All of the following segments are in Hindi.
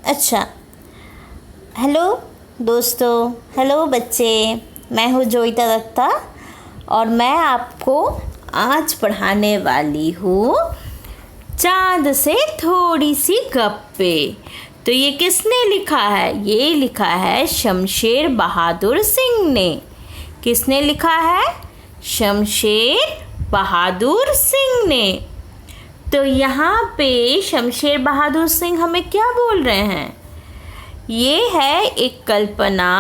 अच्छा, हेलो दोस्तों, हेलो बच्चे। मैं हूँ जोईता दत्ता और मैं आपको आज पढ़ाने वाली हूँ चाँद से थोड़ी सी गप्पे। तो ये किसने लिखा है? ये लिखा है शमशेर बहादुर सिंह ने। किसने लिखा है? शमशेर बहादुर सिंह ने। तो यहाँ पे शमशेर बहादुर सिंह हमें क्या बोल रहे हैं? ये है एक कल्पना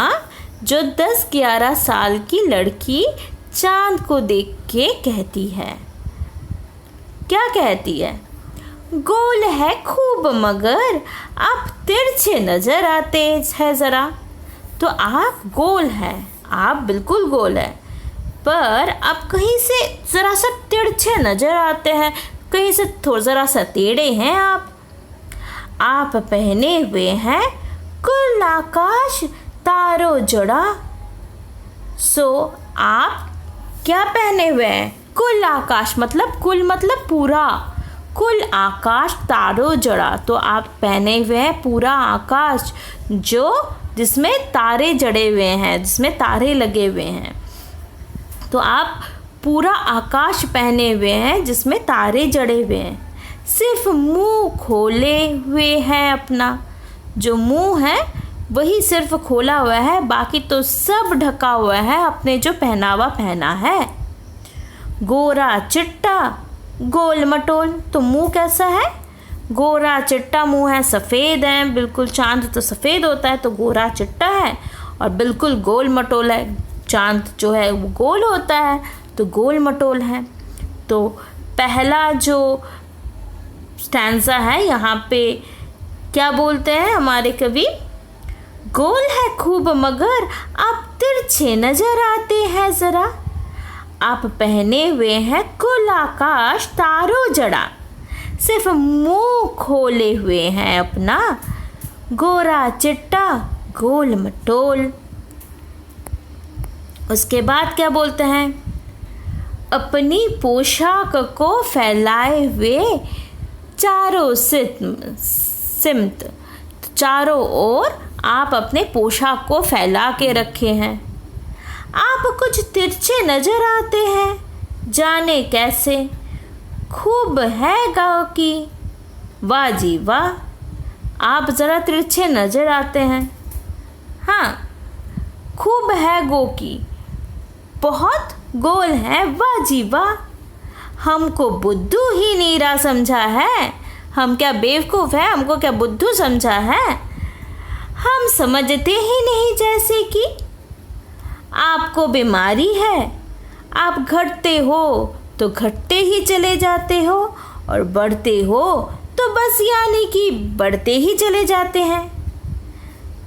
जो 10-11 साल की लड़की चाँद को देख के कहती है। क्या कहती है? गोल है खूब मगर आप तिरछे नज़र आते हैं ज़रा। तो आप गोल हैं, आप बिल्कुल गोल हैं, पर आप कहीं से ज़रा सा तिरछे नज़र आते हैं, कहीं से थोड़ा ज़रा सा टेढ़े हैं आप पहने हुए हैं कुल आकाश तारों जड़ा। आप क्या पहने हुए हैं? कुल आकाश मतलब कुल मतलब पूरा, कुल आकाश तारों जड़ा। तो आप पहने हुए हैं पूरा आकाश जिसमें तारे जड़े हुए हैं, जिसमें तारे लगे हुए हैं। तो आप पूरा आकाश पहने हुए हैं जिसमें तारे जड़े हुए हैं। सिर्फ मुंह खोले हुए हैं, अपना जो मुंह है वही सिर्फ खोला हुआ है, बाकी तो सब ढका हुआ है अपने जो पहनावा पहना है। गोरा चिट्टा गोल मटोल। तो मुंह कैसा है? गोरा चिट्टा मुंह है, सफ़ेद है बिल्कुल। चाँद तो सफ़ेद होता है, तो गोरा चिट्टा है और बिल्कुल गोल मटोल है। चाँद जो है वो गोल होता है, तो गोल मटोल है। तो पहला जो स्टैंजा है यहाँ पे क्या बोलते हैं हमारे कवि? गोल है खूब मगर आप तिरछे नजर आते हैं ज़रा। आप पहने हुए हैं कुल आकाश तारों जड़ा। सिर्फ मुंह खोले हुए हैं अपना, गोरा चिट्टा गोल मटोल। उसके बाद क्या बोलते हैं? अपनी पोशाक को फैलाए हुए चारों सिमत, चारों ओर आप अपने पोशाक को फैला के रखे हैं। आप कुछ तिरछे नजर आते हैं, जाने कैसे। खूब है गाँव की, वाह जी वाह। आप ज़रा तिरछे नजर आते हैं। हाँ, खूब है गो की, बहुत गोल है, वाह जी वाह। हमको बुद्धू ही नीरा समझा है। हम क्या बेवकूफ़ है? हमको क्या बुद्धू समझा है? हम समझते ही नहीं जैसे कि आपको बीमारी है। आप घटते हो तो घटते ही चले जाते हो और बढ़ते हो तो बस यानी कि बढ़ते ही चले जाते हैं।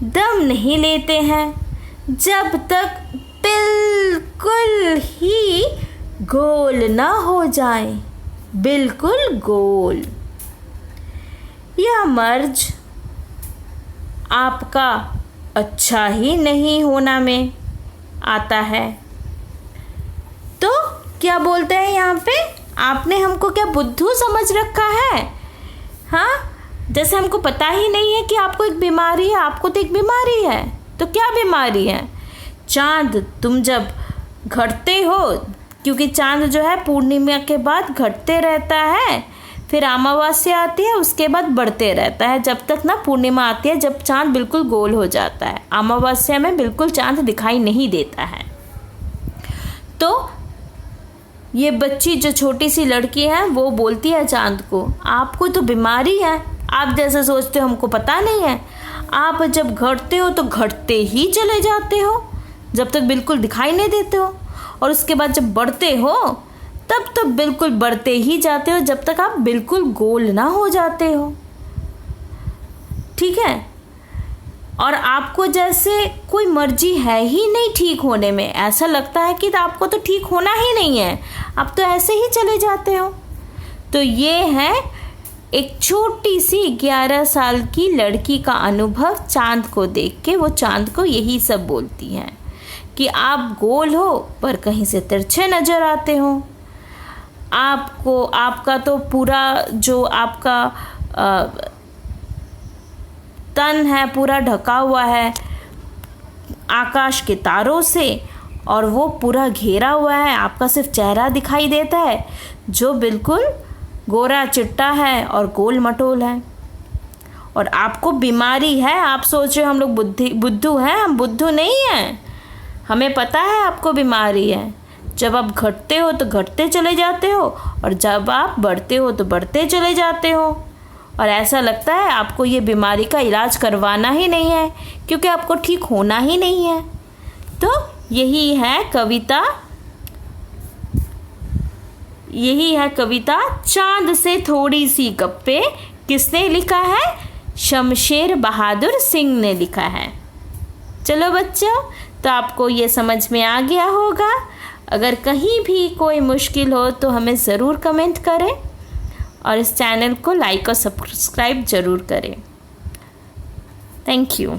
दम नहीं लेते हैं जब तक बिल्कुल ही गोल ना हो जाए, बिल्कुल गोल। यह मर्ज आपका अच्छा ही नहीं होना में आता है। तो क्या बोलते हैं यहाँ पे? आपने हमको क्या बुद्धू समझ रखा है? हाँ, जैसे हमको पता ही नहीं है कि आपको एक बीमारी है। आपको तो एक बीमारी है, तो क्या बीमारी है? चाँद तुम जब घटते हो, क्योंकि चाँद जो है पूर्णिमा के बाद घटते रहता है, फिर अमावस्या आती है, उसके बाद बढ़ते रहता है जब तक ना पूर्णिमा आती है, जब चाँद बिल्कुल गोल हो जाता है। अमावस्या में बिल्कुल चाँद दिखाई नहीं देता है। तो ये बच्ची जो छोटी सी लड़की है वो बोलती है चाँद को, आपको तो बीमारी है। आप जैसे सोचते हो हमको पता नहीं है। आप जब घटते हो तो घटते ही चले जाते हो जब तक बिल्कुल दिखाई नहीं देते हो, और उसके बाद जब बढ़ते हो तब तो बिल्कुल बढ़ते ही जाते हो जब तक आप बिल्कुल गोल ना हो जाते हो। ठीक है? और आपको जैसे कोई मर्जी है ही नहीं ठीक होने में। ऐसा लगता है कि आपको तो ठीक होना ही नहीं है, आप तो ऐसे ही चले जाते हो। तो ये है एक छोटी सी 11 साल की लड़की का अनुभव चाँद को देख के। वो चाँद को यही सब बोलती है कि आप गोल हो पर कहीं से तिरछे नज़र आते हो। आपका तो पूरा जो आपका तन है पूरा ढका हुआ है आकाश के तारों से और वो पूरा घेरा हुआ है, आपका सिर्फ चेहरा दिखाई देता है जो बिल्कुल गोरा चिट्टा है और गोल मटोल है। और आपको बीमारी है, आप सोच रहे हो हम लोग बुद्धू हैं, हम बुद्धू नहीं हैं। हमें पता है आपको बीमारी है। जब आप घटते हो तो घटते चले जाते हो और जब आप बढ़ते हो तो बढ़ते चले जाते हो। और ऐसा लगता है आपको ये बीमारी का इलाज करवाना ही नहीं है क्योंकि आपको ठीक होना ही नहीं है। तो यही है कविता चांद से थोड़ी सी गप्पे। किसने लिखा है? शमशेर बहादुर सिंह ने लिखा है। चलो बच्चों, तो आपको ये समझ में आ गया होगा। अगर कहीं भी कोई मुश्किल हो तो हमें ज़रूर कमेंट करें और इस चैनल को लाइक और सब्सक्राइब ज़रूर करें। Thank you.